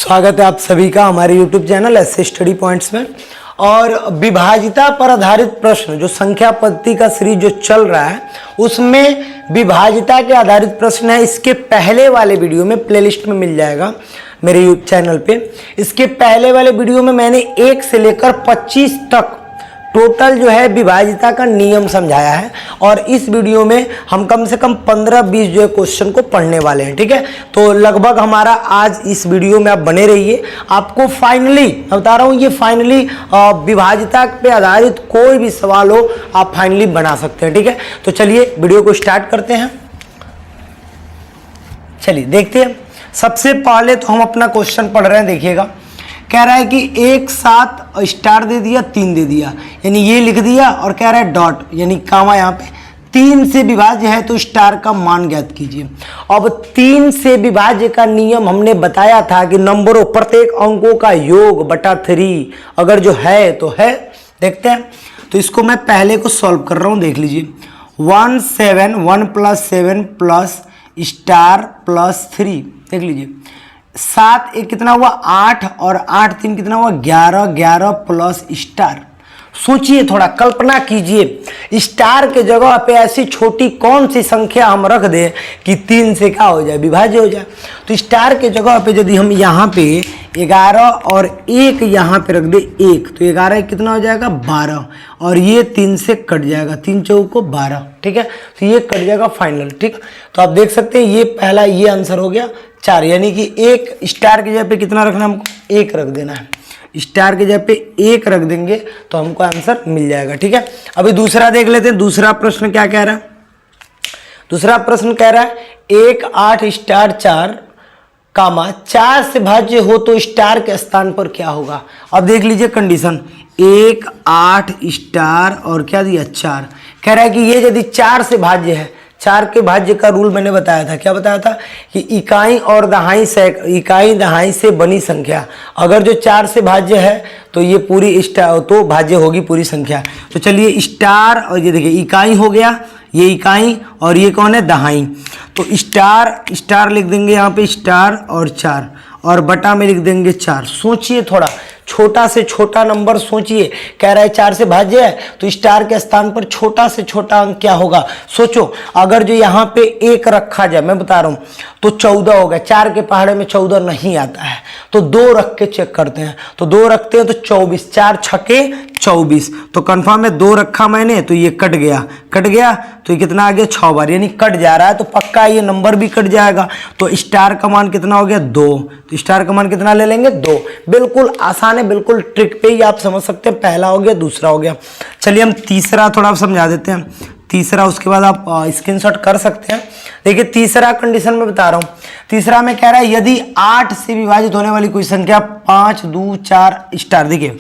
स्वागत है आप सभी का हमारे YouTube चैनल ऐसे स्टडी पॉइंट्स में। और विभाजिता पर आधारित प्रश्न जो संख्या पद्धति का सीरीज जो चल रहा है उसमें विभाजिता के आधारित प्रश्न है। इसके पहले वाले वीडियो में प्लेलिस्ट में मिल जाएगा मेरे YouTube चैनल पे। इसके पहले वाले वीडियो में मैंने 1 से लेकर 25 तक टोटल जो है विभाजिता का नियम समझाया है और इस वीडियो में हम कम से कम 15-20 जो है क्वेश्चन को पढ़ने वाले हैं। ठीक है, तो लगभग हमारा आज इस वीडियो में आप बने रहिए। आपको फाइनली मैं बता रहा हूँ, ये फाइनली विभाजिता पे आधारित कोई भी सवाल हो आप फाइनली बना सकते हैं। ठीक है, तो चलिए वीडियो को स्टार्ट करते हैं। चलिए देखते हैं। सबसे पहले तो हम अपना क्वेश्चन पढ़ रहे हैं। देखिएगा, कह रहा है कि एक साथ स्टार दे दिया, 3 दे दिया, यानी ये लिख दिया और कह रहा है डॉट यानी कामा यहाँ पे 3 से विभाज्य है तो स्टार का मान ज्ञात कीजिए। अब 3 से विभाज्य का नियम हमने बताया था कि नंबरों प्रत्येक अंकों का योग बटा 3 अगर जो है तो है। देखते हैं, तो इसको मैं पहले को सॉल्व कर रहा हूँ। देख लीजिए 1 7 1 + 7 प्लस स्टार प्लस 3। देख लीजिए 7 1 कितना हुआ 8 और 8 3 कितना हुआ 11 11 प्लस स्टार। सोचिए, थोड़ा कल्पना कीजिए, स्टार के जगह पे ऐसी छोटी कौन सी संख्या हम रख दें कि 3 से क्या हो जाए विभाज्य हो जाए। तो स्टार के जगह पे यदि हम यहाँ पे 11 और 1 यहाँ पे रख दे 1 तो 11 कितना हो जाएगा 12 और ये 3 से कट जाएगा, 3 चौको 12। ठीक है, तो ये कट जाएगा फाइनल। ठीक, तो आप देख सकते हैं ये पहला ये आंसर हो गया 4, यानी कि 1 स्टार की जगह पे कितना रखना हमको 1 रख देना है। स्टार की जगह पे 1 रख देंगे तो हमको आंसर मिल जाएगा। ठीक है, अभी दूसरा देख लेते हैं। दूसरा प्रश्न क्या कह रहा है? दूसरा प्रश्न कह रहा है 1 8 स्टार 4 कामा 4 से भाज्य हो तो स्टार के स्थान पर क्या होगा। अब देख लीजिए कंडीशन 1 8 स्टार और क्या दिया 4। कह रहा है कि ये यदि 4 से भाज्य है, 4 के भाज्य का रूल मैंने बताया था। क्या बताया था कि इकाई और दहाई से बनी संख्या अगर जो 4 से भाज्य है तो ये पूरी स्टार तो भाज्य होगी पूरी संख्या। तो चलिए स्टार और ये देखिए इकाई हो गया, ये इकाई और ये कौन है दहाई। तो स्टार लिख देंगे यहाँ पे स्टार और 4 और बटा में लिख देंगे 4। सोचिए, थोड़ा छोटा से छोटा नंबर सोचिए। कह रहा है 4 से भाज्य है तो स्टार के स्थान पर छोटा से छोटा अंक क्या होगा। सोचो, अगर जो यहाँ पे 1 रखा जाए, मैं बता रहा हूँ, तो 14 हो गया। 4 के पहाड़े में 14 नहीं आता है तो 2 रख के चेक करते हैं। तो 2 रखते हैं तो 24, 4 छके 24। तो कंफर्म है 2 रखा मैंने तो ये कट गया तो ये कितना आ गया 6 बार, यानी कट जा रहा है तो पक्का ये नंबर भी कट जाएगा। तो स्टार का मान कितना हो गया 2। तो स्टार का मान कितना ले लेंगे 2। बिल्कुल आसान है, बिल्कुल ट्रिक पे ही आप समझ सकते हैं। पहला हो गया, दूसरा हो गया। चलिए हम तीसरा थोड़ा समझा देते हैं। तीसरा उसके बाद आप स्क्रीनशॉट कर सकते हैं। देखिए तीसरा कंडीशन में बता रहा हूँ। तीसरा में कह रहा है यदि 8 से विभाजित होने वाली कोई संख्या 5 2 4 स्टार, देखिए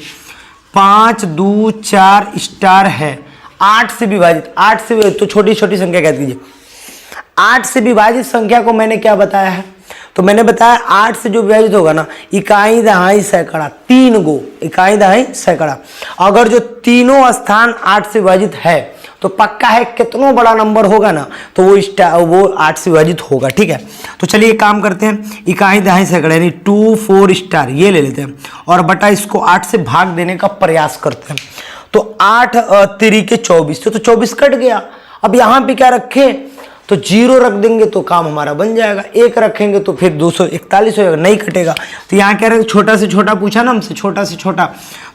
5 2 4 स्टार है, 8 से विभाजित तो छोटी छोटी संख्या कह दीजिए। 8 से विभाजित संख्या को मैंने क्या बताया है, तो मैंने बताया 8 से जो विभाजित होगा ना इकाई दहाई सैकड़ा, 3 गो इकाई दहाई सैकड़ा। अगर जो तीनों स्थान 8 से विभाजित है तो पक्का है कितना बड़ा नंबर होगा ना तो वो 8 से विभाजित होगा। ठीक है, तो चलिए एक काम करते हैं, इकाई दहाई सैकड़ा यानी 2 4 स्टार ये ले लेते हैं और बटा इसको 8 से भाग देने का प्रयास करते हैं। तो 8 3 के 24 तो 24 कट गया। अब यहाँ पे क्या रखें तो 0 रख देंगे तो काम हमारा बन जाएगा। 1 रखेंगे तो फिर 241 हो जाएगा, नहीं कटेगा। तो यहाँ कह रहे हैं छोटा से छोटा पूछा ना हमसे, छोटा से छोटा,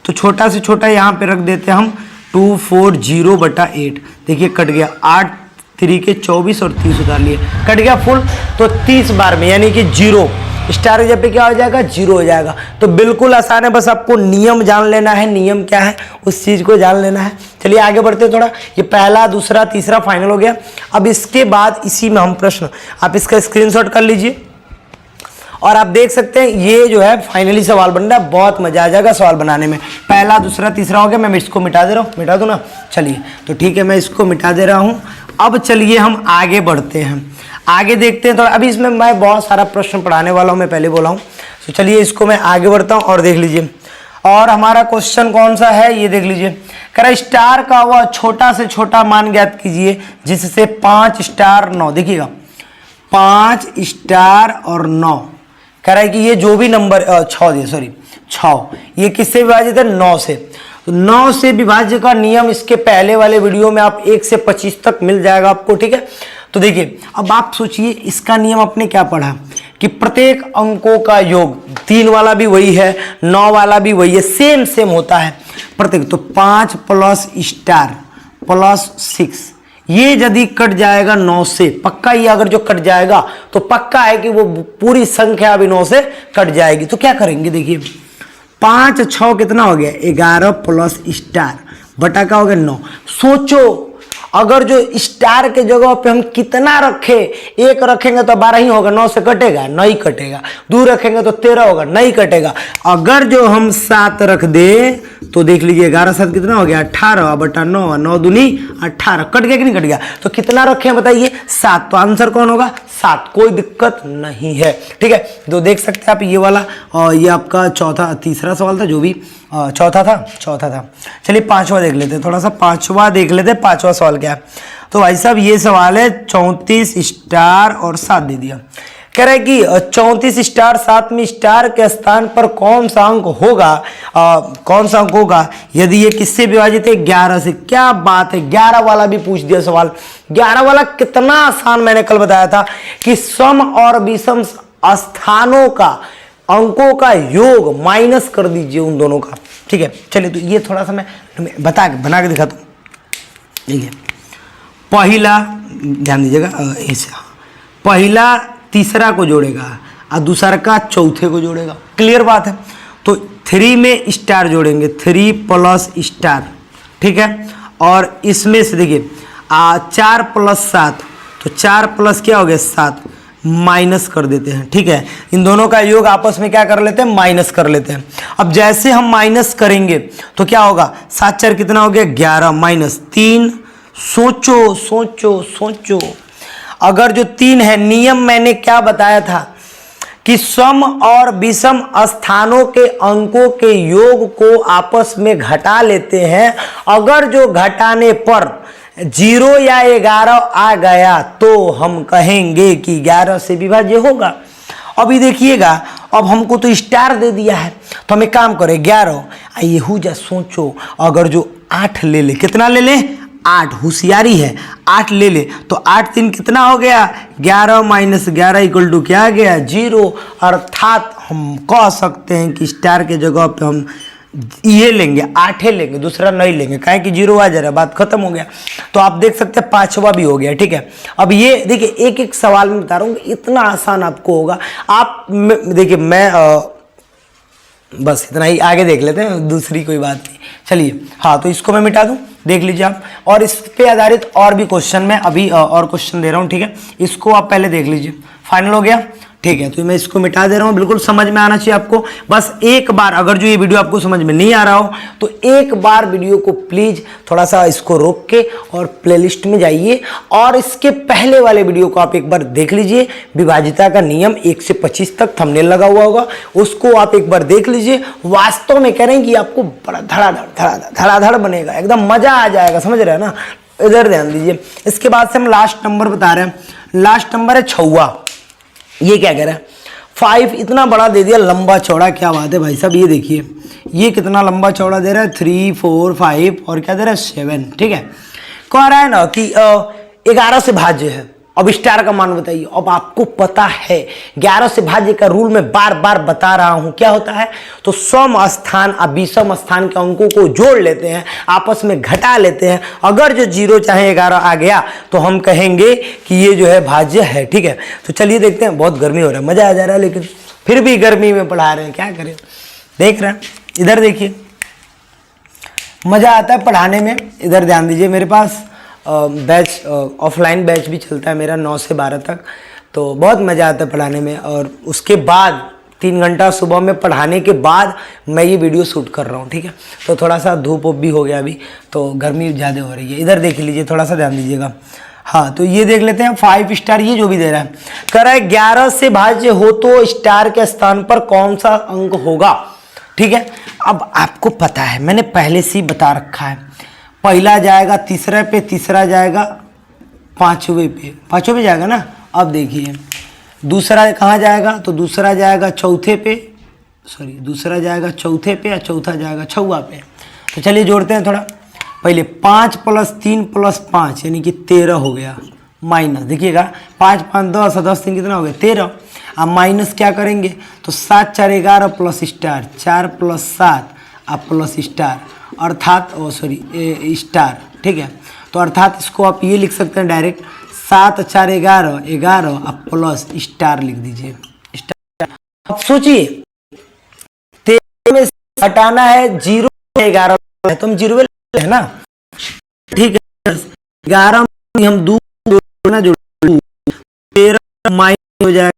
तो छोटा से छोटा यहाँ पे रख देते हैं हम 240/8। देखिए कट गया, 8 3 के 24 और 30 उतार लिए, कट गया फुल। तो 30 बार में यानी कि 0 स्टार जब पे क्या हो जाएगा 0 हो जाएगा। तो बिल्कुल आसान है, बस आपको नियम जान लेना है। नियम क्या है उस चीज़ को जान लेना है। चलिए आगे बढ़ते हैं थोड़ा। ये पहला दूसरा तीसरा फाइनल हो गया। अब इसके बाद इसी में हम प्रश्न, आप इसका स्क्रीनशॉट कर लीजिए और आप देख सकते हैं ये जो है फाइनली सवाल बन रहा है। बहुत मजा आ जाएगा सवाल बनाने में। पहला दूसरा तीसरा हो गया। मैं इसको मिटा दे रहा हूँ, मिटा दूँ ना, चलिए तो ठीक है मैं इसको मिटा दे रहा हूँ। अब चलिए हम आगे बढ़ते हैं, आगे देखते हैं थोड़ा। अभी इसमें मैं बहुत सारा प्रश्न पढ़ाने वाला हूँ, मैं पहले बोला हूँ। तो चलिए इसको मैं आगे बढ़ता हूँ और देख लीजिए। और हमारा क्वेश्चन कौन सा है ये देख लीजिए। कह रहा स्टार का वह छोटा से छोटा मान ज्ञात कीजिए जिससे 5 स्टार 9, देखिएगा 5 स्टार और 9 कह रहा है कि ये जो भी नंबर 6 दिया, सॉरी 6, ये किससे विभाजित है? 9 से। तो 9 से विभाज्य का नियम इसके पहले वाले वीडियो में आप 1 से 25 तक मिल जाएगा आपको, ठीक है। तो देखिए अब आप सोचिए इसका नियम आपने क्या पढ़ा कि प्रत्येक अंकों का योग, 3 वाला भी वही है, 9 वाला भी वही है, सेम सेम होता है प्रत्येक। तो 5 प्लस स्टार प्लस 6, ये यदि कट जाएगा 9 से, पक्का ये अगर जो कट जाएगा तो पक्का है कि वो पूरी संख्या भी 9 से कट जाएगी। तो क्या करेंगे देखिए, 5 6 कितना हो गया? 11 प्लस स्टार बटा का हो गया 9। सोचो अगर जो स्टार के जगह पे हम कितना रखे, 1 रखेंगे तो 12 ही होगा, 9 से कटेगा? नहीं कटेगा। 2 रखेंगे तो 13 होगा, नहीं कटेगा। अगर जो हम 7 रख दे तो देख लीजिए 11 7 कितना हो गया? 18 बटा 9, 9 दूनी 18, कट गया कि नहीं कट गया? तो कितना रखे बताइए? 7। तो आंसर कौन होगा? 7। कोई दिक्कत नहीं है, ठीक है। तो देख सकते हैं आप ये वाला, और ये आपका तीसरा सवाल था, जो भी चौथा था। चलिए 5वां देख लेते हैं, थोड़ा सा 5वां देख लेते हैं। 5वां सवाल क्या है? तो भाई साहब ये सवाल है 34 स्टार और 7 दे दिया। कह रहा है कि 34 स्टार 7 में स्टार के स्थान पर कौन सा अंक होगा यदि ये किससे विभाजित है? 11 से। क्या बात है, 11 वाला भी पूछ दिया सवाल। 11 वाला कितना आसान, मैंने कल बताया था कि सम और विषम स्थानों का, अंकों का योग माइनस कर दीजिए उन दोनों का, ठीक है। चलिए तो ये थोड़ा सा मैं बना के दिखाता हूँ। देखिए पहला, ध्यान दीजिएगा, ऐसा पहला तीसरा को जोड़ेगा और दूसरा का चौथे को जोड़ेगा, क्लियर बात है। तो 3 में स्टार जोड़ेंगे, 3 प्लस स्टार, ठीक है। और इसमें से देखिए 4 प्लस 7, तो 4 प्लस क्या हो गया? 7, माइनस कर देते हैं, ठीक है। इन दोनों का योग आपस में क्या कर लेते हैं? माइनस कर लेते हैं। अब जैसे हम माइनस करेंगे तो क्या होगा? 7 4 कितना हो गया? 11 माइनस 3। सोचो अगर जो 3 है, नियम मैंने क्या बताया था कि सम और विषम स्थानों के अंकों के योग को आपस में घटा लेते हैं। अगर जो घटाने पर 0 या 11 आ गया तो हम कहेंगे कि 11 से विभाज्य होगा। अभी देखिएगा, अब हमको तो स्टार दे दिया है, तो हम एक काम करें, 11 यहू जा सोचो, अगर जो 8 ले ले, कितना ले ले? 8, होशियारी है, 8 ले ले तो 8 3 कितना हो गया? 11 माइनस 11 इक्वल टू क्या आ गया? 0। अर्थात हम कह सकते हैं कि स्टार के जगह पे हम ये लेंगे, 8 लेंगे, दूसरा नहीं लेंगे, काहे कि 0 आ जा रहा है, बात खत्म हो गया। तो आप देख सकते हैं 5वां भी हो गया, ठीक है। अब ये देखिए एक एक सवाल में बता रहा हूँ, इतना आसान आपको होगा। आप देखिए मैं बस इतना ही, आगे देख लेते हैं, दूसरी कोई बात नहीं। चलिए हाँ, तो इसको मैं मिटा दूं, देख लीजिए आप। और इस पे आधारित और भी क्वेश्चन मैं अभी और क्वेश्चन दे रहा हूँ, ठीक है। इसको आप पहले देख लीजिए, फाइनल हो गया, ठीक है। तो मैं इसको मिटा दे रहा हूँ, बिल्कुल समझ में आना चाहिए आपको। बस एक बार अगर जो ये वीडियो आपको समझ में नहीं आ रहा हो तो एक बार वीडियो को प्लीज थोड़ा सा इसको रोक के और प्लेलिस्ट में जाइए और इसके पहले वाले वीडियो को आप एक बार देख लीजिए। विभाजिता का नियम 1 से 25 तक थंबनेल लगा हुआ होगा, उसको आप एक बार देख लीजिए। वास्तव में कह रहे हैं कि आपको बड़ा धड़ाधड़ बनेगा, एकदम मजा आ जाएगा, समझ रहे हैं ना। इधर ध्यान दीजिए। इसके बाद से हम लास्ट नंबर बता रहे हैं। लास्ट नंबर है 6वां। ये क्या कह रहा है? 5 इतना बड़ा दे दिया, लंबा चौड़ा, क्या बात है भाई साहब। ये देखिए ये कितना लंबा चौड़ा दे रहा है, 3 4 5 और क्या दे रहा है 7, ठीक है। कह रहा है ना कि 11 से भाज्य है। अब स्टार का मान बताइए। अब आपको पता है 11 से भाज्य का रूल मैं बार बार बता रहा हूं, क्या होता है? तो सम स्थान और विषम स्थान के अंकों को जोड़ लेते हैं, आपस में घटा लेते हैं। अगर जो 0 चाहे 11 आ गया तो हम कहेंगे कि ये जो है भाज्य है, ठीक है। तो चलिए देखते हैं। बहुत गर्मी हो रहा है, मजा आ जा रहा है, लेकिन फिर भी गर्मी में पढ़ा रहे हैं, क्या करें। देख रहे हैं, इधर देखिए, मजा आता है पढ़ाने में। इधर ध्यान दीजिए, मेरे पास बैच ऑफलाइन बैच भी चलता है मेरा 9 से 12 तक, तो बहुत मज़ा आता है पढ़ाने में। और उसके बाद 3 घंटा सुबह में पढ़ाने के बाद मैं ये वीडियो शूट कर रहा हूँ, ठीक है। तो थोड़ा सा धूप भी हो गया अभी, तो गर्मी ज़्यादा हो रही है। इधर देख लीजिए, थोड़ा सा ध्यान दीजिएगा। हाँ, तो ये देख लेते हैं 5 स्टार, ये जो भी दे रहा है, कह रहा है 11 से भाज्य हो तो स्टार के स्थान पर कौन सा अंक होगा, ठीक है। अब आपको पता है, मैंने पहले से ही बता रखा है, पहला जाएगा तीसरे पे, तीसरा जाएगा 5वें पे, 5वें पे जाएगा ना। अब देखिए दूसरा कहाँ जाएगा, तो दूसरा जाएगा चौथे पे, सॉरी दूसरा जाएगा चौथे पे, या चौथा जाएगा छवा पे। तो चलिए जोड़ते हैं थोड़ा। पहले 5 + 3 + 5 यानी कि 13 हो गया, माइनस देखिएगा 5 5 10 10 3 कितना हो गया 13। अब माइनस क्या करेंगे, तो 7 4 11 प्लस स्टार 4 + 7 अब प्लस स्टार अर्थात स्टार, ठीक है। तो अर्थात इसको आप ये लिख सकते हैं डायरेक्ट 7 4 11 11 अब प्लस स्टार लिख दीजिए स्टार। अब सोचिए 13 में हटाना है 0 11 है तो हम 0 है ना, ठीक है। 11 में हम दो जोड़ना 13 माइनस हो जाएगा,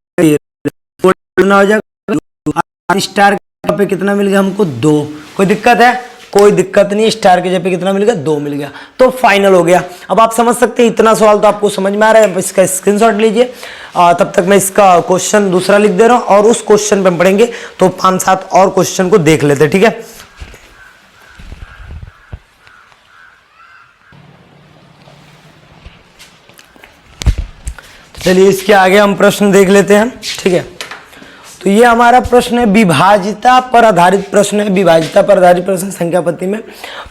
हो जाएगा स्टार पे कितना मिल गया हमको 2। कोई दिक्कत है, कोई दिक्कत नहीं, स्टार के जगह पे कितना मिल गया 2 मिल गया, तो फाइनल हो गया। अब आप समझ सकते हैं इतना सवाल तो आपको समझ में आ रहा है, इसका स्क्रीनशॉट लीजिए। तब तक मैं इसका क्वेश्चन दूसरा लिख दे रहा हूं और उस क्वेश्चन पे हम पढ़ेंगे, तो 5-7 और क्वेश्चन को देख लेते हैं, ठीक है। चलिए इसके आगे हम प्रश्न देख लेते हैं, ठीक है। तो ये हमारा प्रश्न है विभाजिता पर आधारित प्रश्न है, विभाजिता पर आधारित प्रश्न संख्या पद्धति में।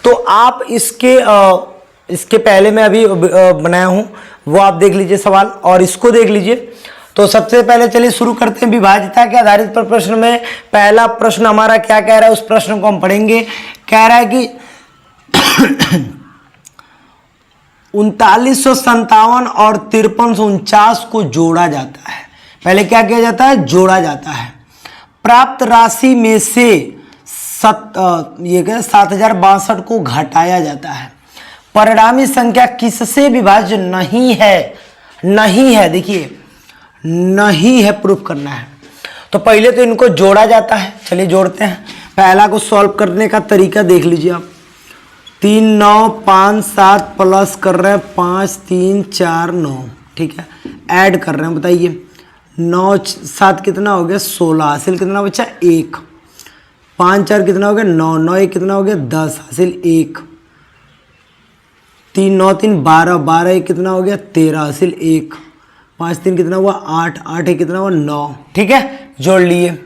तो आप इसके पहले मैं अभी बनाया हूं, वो आप देख लीजिए सवाल और इसको देख लीजिए। तो सबसे पहले चलिए शुरू करते हैं विभाजिता के आधारित पर प्रश्न में। पहला प्रश्न हमारा क्या कह रहा है, उस प्रश्न को हम पढ़ेंगे। कह रहा है कि 3957 और 5349 को जोड़ा जाता है। पहले क्या किया जाता है, जोड़ा जाता है। प्राप्त राशि में से 7062 को घटाया जाता है। परिणामी संख्या किससे विभाज्य नहीं है, नहीं है, देखिए नहीं है, प्रूफ करना है। तो पहले तो इनको जोड़ा जाता है, चलिए जोड़ते हैं। पहला को सॉल्व करने का तरीका देख लीजिए आप। 3 9 5 7 प्लस कर रहे हैं 5 3 4 9, ठीक है। ऐड कर रहे हैं, बताइए 9 7 कितना हो गया 16, हासिल कितना बचा 1। 5 4 कितना हो गया 9, 9 1 कितना हो गया 10, हासिल 1। 3 9 3 12, 12 1 कितना हो गया 13, हासिल 1। 5 3 कितना हुआ 8, 8 1 कितना हुआ 9, ठीक है। जोड़ लिए।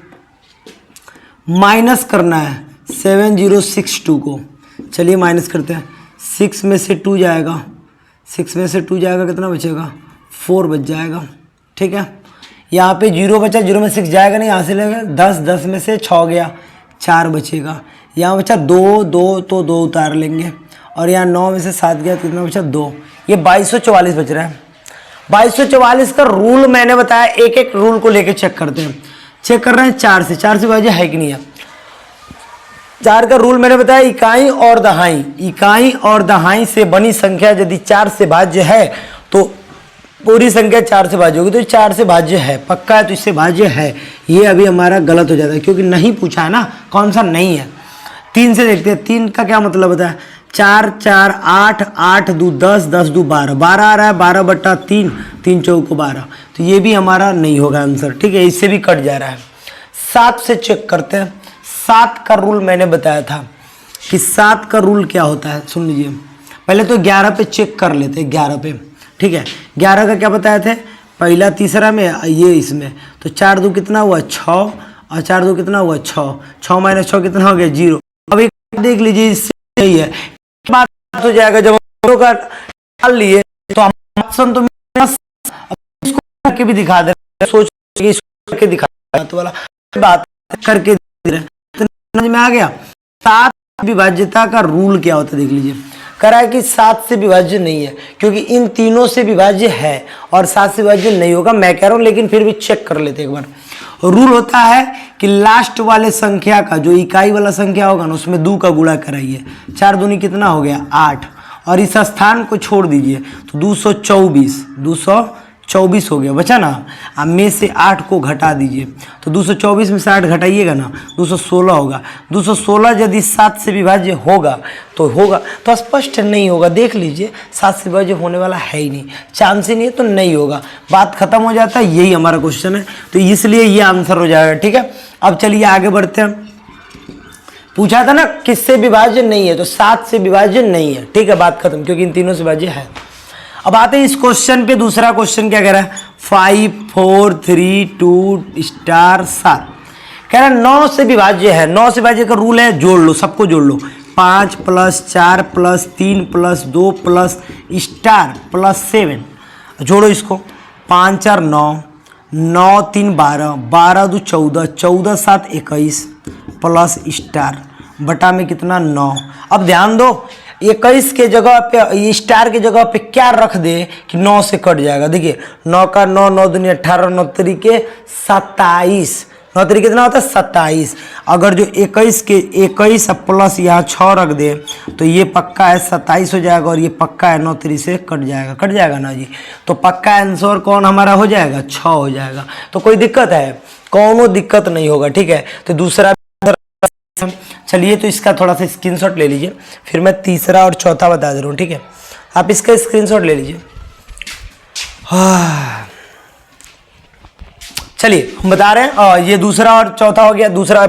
माइनस करना है 7062 को, चलिए माइनस करते हैं। 6 में से 2 जाएगा, 6 में से 2 जाएगा कितना बचेगा 4 बच जाएगा, ठीक है। यहाँ पे 0 बचा, 0 में 6 जाएगा नहीं, हासिल है 10, 10 में से 6 गया 4 बचेगा। यहाँ बचा 2 2 तो 2 उतार लेंगे, और यहाँ 9 में से 7 गया कितना बचा 2, ये 2244 बच रहा है। 2244 का रूल मैंने बताया, एक एक रूल को लेके चेक करते हैं। चेक कर रहे हैं 4 से भाज्य है कि नहीं है। 4 का रूल मैंने बताया, इकाई और दहाई, इकाई और दहाई से बनी संख्या यदि 4 से भाज्य है तो पूरी संख्या 4 से भाज्य होगी, तो 4 से भाज्य है, पक्का है, तो इससे भाज्य है। ये अभी हमारा गलत हो जाता है क्योंकि नहीं पूछा है ना, कौन सा नहीं है। 3 से देखते हैं, 3 का क्या मतलब होता है, 4 4 8 8 2 10 10 2 12, 12 आ रहा है, 12/3, 3 चौको 12, तो ये भी हमारा नहीं होगा आंसर, ठीक है। इससे भी कट जा रहा है। 7 से चेक करते हैं। 7 का रूल मैंने बताया था कि 7 का रूल क्या होता है, सुन लीजिए। पहले तो 11 पे चेक कर लेते हैं, 11 पे, ठीक है। 11 का क्या बताया थे, पहला तीसरा में ये इसमें, तो 4 2 कितना हुआ 6, और 4 2 कितना हुआ 6, 6 - 6 कितना हो गया 0। अभी देख लीजिए, इससे नहीं है, बात हो जाएगा। जब हम का डाल लिए तो हम ऑप्शन तो इसको करके भी दिखा दे, सोच के इसको करके दिखा तो वाला बात करके समझ में आ गया। 7 विभाज्यता का रूल क्या होता है देख लीजिए। करा है कि 7 से विभाज्य नहीं है क्योंकि इन तीनों से विभाज्य है और 7 से विभाज्य नहीं होगा, मैं कह रहा हूं, लेकिन फिर भी चेक कर लेते एक बार। रूल होता है कि लास्ट वाले संख्या का जो इकाई वाला संख्या होगा ना, उसमें 2 का गुणा कराइए। 4 दूनी कितना हो गया 8, और इस स्थान को छोड़ दीजिए तो 224 हो गया, बचा ना। अब में से 8 को घटा दीजिए तो 224 में से 8 घटाइएगा ना 216 होगा। 216 यदि 7 से विभाज्य होगा तो होगा, तो स्पष्ट नहीं होगा, देख लीजिए 7 से विभाज्य होने वाला है ही नहीं, चांस ही नहीं है, तो नहीं होगा, बात खत्म हो जाता है। यही हमारा क्वेश्चन है, तो इसलिए ये आंसर हो जाएगा, ठीक है। अब चलिए आगे बढ़ते हैं। पूछा था ना किससे विभाज्य नहीं है, तो 7 से विभाज्य नहीं है, ठीक है, बात खत्म, क्योंकि इन तीनों से विभाज्य है। अब आते हैं इस क्वेश्चन पे। दूसरा क्वेश्चन क्या कह रहा है, 5 4 3 2 स्टार 7 कह रहा है 9 से विभाज्य है। 9 से विभाज्य का रूल है, जोड़ लो, सबको जोड़ लो। 5 + 4 + 3 + 2 + स्टार + 7 जोड़ो इसको। 5 4 9 9 3 12 12 2 14 14 7 21 प्लस स्टार बटा में कितना 9। अब ध्यान दो 21 के जगह पे स्टार के जगह पे क्या रख दे कि 9 से कट जाएगा। देखिए 9 का 9 9 दूनी 18 9 तरीके 27 9 तरीके कितना होता है 27। अगर जो 21 के 21 प्लस यहाँ 6 रख दे तो ये पक्का है 27 हो जाएगा और ये पक्का है 9 तरीके से कट जाएगा ना जी। तो पक्का आंसर कौन हमारा हो जाएगा 6 हो जाएगा। तो कोई दिक्कत है, कौनो दिक्कत नहीं होगा, ठीक है। तो दूसरा चलिए तो इसका थोड़ा सा स्क्रीनशॉट ले लीजिए, फिर मैं तीसरा और चौथा बता दे रहा हूँ, ठीक है। आप इसका स्क्रीनशॉट ले लीजिए। चलिए हम बता रहे हैं, ये दूसरा और चौथा हो गया। दूसरा